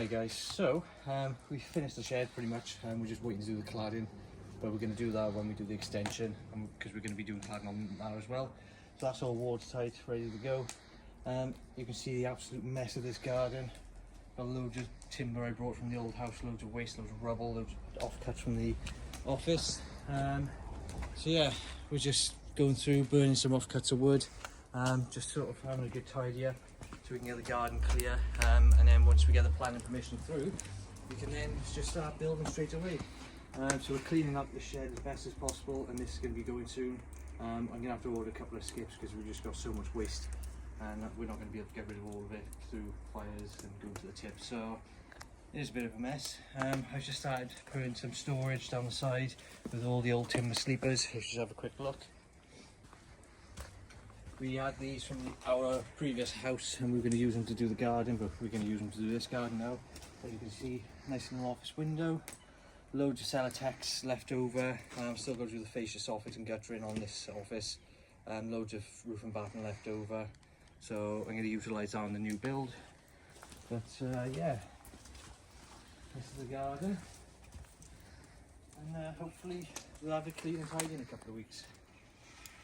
Hi guys, so we finished the shed pretty much. We're just waiting to do the cladding, but we're going to do that when we do the extension, because we're going to be doing cladding on that as well. So that's all watertight, ready to go. You can see the absolute mess of this garden. Got loads of timber I brought from the old house, loads of waste, loads of rubble, loads of offcuts from the office. So yeah, we're just going through burning some offcuts of wood, just sort of having a good tidy up, so we can get the garden clear, and then once we get the planning permission through, we can then just start building straight away. So we're cleaning up the shed as best as possible, and this is going to be going soon. I'm going to have to order a couple of skips because we've just got so much waste, and we're not going to be able to get rid of all of it through fires and go to the tip. So it is a bit of a mess. I've just started putting some storage down the side with all the old timber sleepers. Let's just have a quick look. We had these from our previous house and we were going to use them to do the garden, but we're going to use them to do this garden now. As you can see, nice little office window, loads of Semi-Detached left over. Still got to do the fascia soffit and guttering on this office. Loads of roof and batten left over, so I'm going to utilise that on the new build. But yeah, this is the garden, and hopefully we'll have it clean and tidy in a couple of weeks.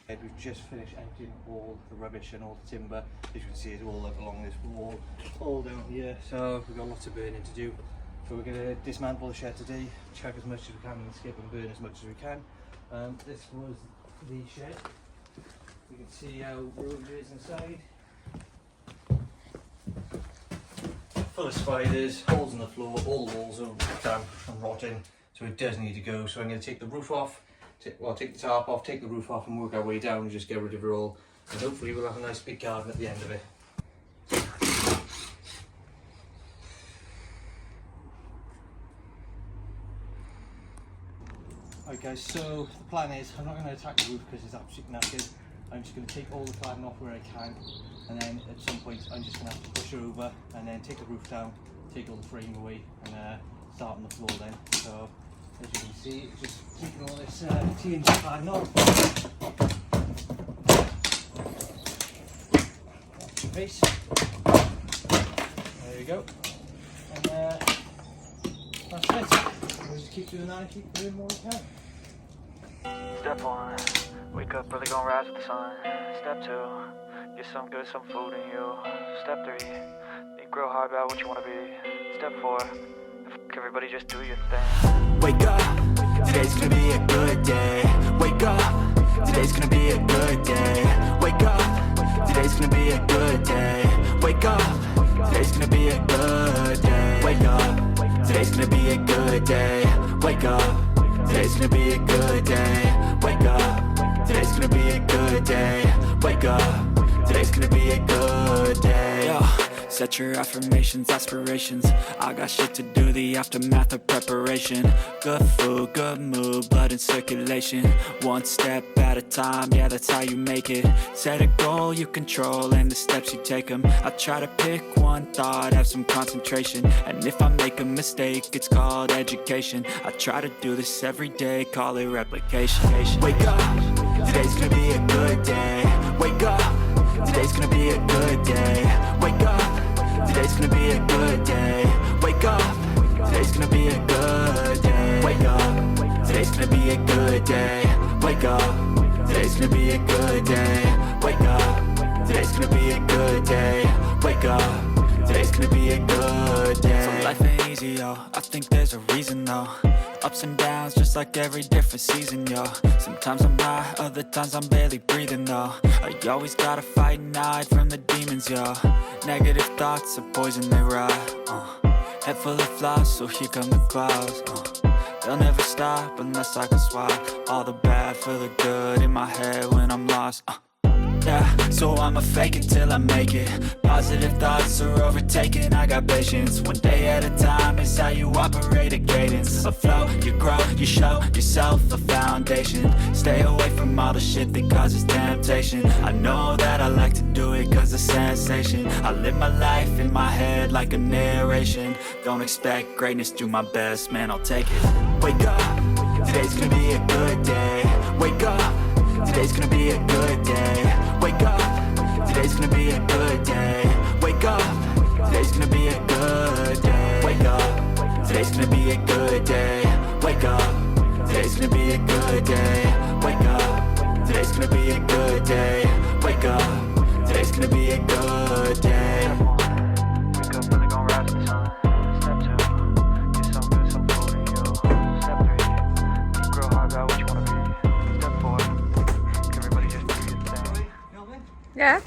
We've just finished emptying all the rubbish and all the timber. As you can see, it's all up along this wall, all down here. So we've got lots of burning to do. So we're going to dismantle the shed today, chuck as much as we can in the skip and burn as much as we can. This was the shed. You can see how ruined it is inside. Full of spiders, holes in the floor, all the walls are damp and rotting. So it does need to go. So I'm going to take the roof off. Take the tarp off, take the roof off and work our way down and just get rid of it all, and hopefully we'll have a nice big garden at the end of it. Right guys, so the plan is I'm not going to attack the roof because it's absolutely knackered. I'm just going to take all the cladding off where I can, and then at some point I'm just going to have to push it over and then take the roof down, take all the frame away and start on the floor then. So as you can see, it's just taking all this TNT cladding off. Watch your face. There you go. And that's it. We'll just keep doing that and keep doing what we can. Step 1, wake up early, gonna rise with the sun. Step 2, get some good, some food in you. Step 3, think real hard about what you wanna be. Step 4, everybody just do your thing. Wake up, today's gonna be a good day. Wake up, today's gonna be a good day. Wake up, today's gonna be a good day. Wake up, today's gonna be a good day. Wake up, today's gonna be a good day. Wake up, today's gonna be a good day. Wake up, today's gonna be a good day. Wake up, today's gonna be a good day. Yo. Set your affirmations, aspirations. I got shit to do, the aftermath of preparation. Good food, good mood, blood in circulation. One step at a time, yeah, that's how you make it. Set a goal you control and the steps you take them. I try to pick one thought, have some concentration. And if I make a mistake, it's called education. I try to do this every day, call it replication. Wake up, today's gonna be a good day. Wake up, today's gonna be a good day. Wake up, today's gonna be a good day. Wake up, today's gonna be a good day. Wake up, today's gonna be a good day. Wake up, today's gonna be a good day. Wake up, today's gonna be a good day. Wake up, today's gonna be a good day. So life ain't easy, yo, I think there's a reason though. Ups and downs, just like every different season, yo. Sometimes I'm high, other times I'm barely breathing, though. I always gotta fight and hide from the demons, yo. Negative thoughts are poison, they rot. Head full of flies, so here come the clouds. They'll never stop unless I can swap all the bad for the good in my head when I'm lost. Yeah, so I'ma fake it till I make it. Positive thoughts are overtaken, I got patience. One day at a time is how you operate a cadence. A flow, you grow, you show yourself a foundation. Stay away from all the shit that causes temptation. I know that I like to do it cause it's sensation. I live my life in my head like a narration. Don't expect greatness, do my best, man, I'll take it. Wake up, today's gonna be a good day. Wake up, today's gonna be a good day. Wake up, today's gonna be a good day. Wake up, today's gonna be a good day. Wake gonna be a good day. Wake up, today's gonna be a good day. Wake up, today's gonna be a good day. Wake up, today's gonna be a good day. Wake up, really gon' rise with the sun. Step 2, get some good, some food in you. Step 3, think real hard about what you wanna be. Step 4, everybody just do your thing. Yeah.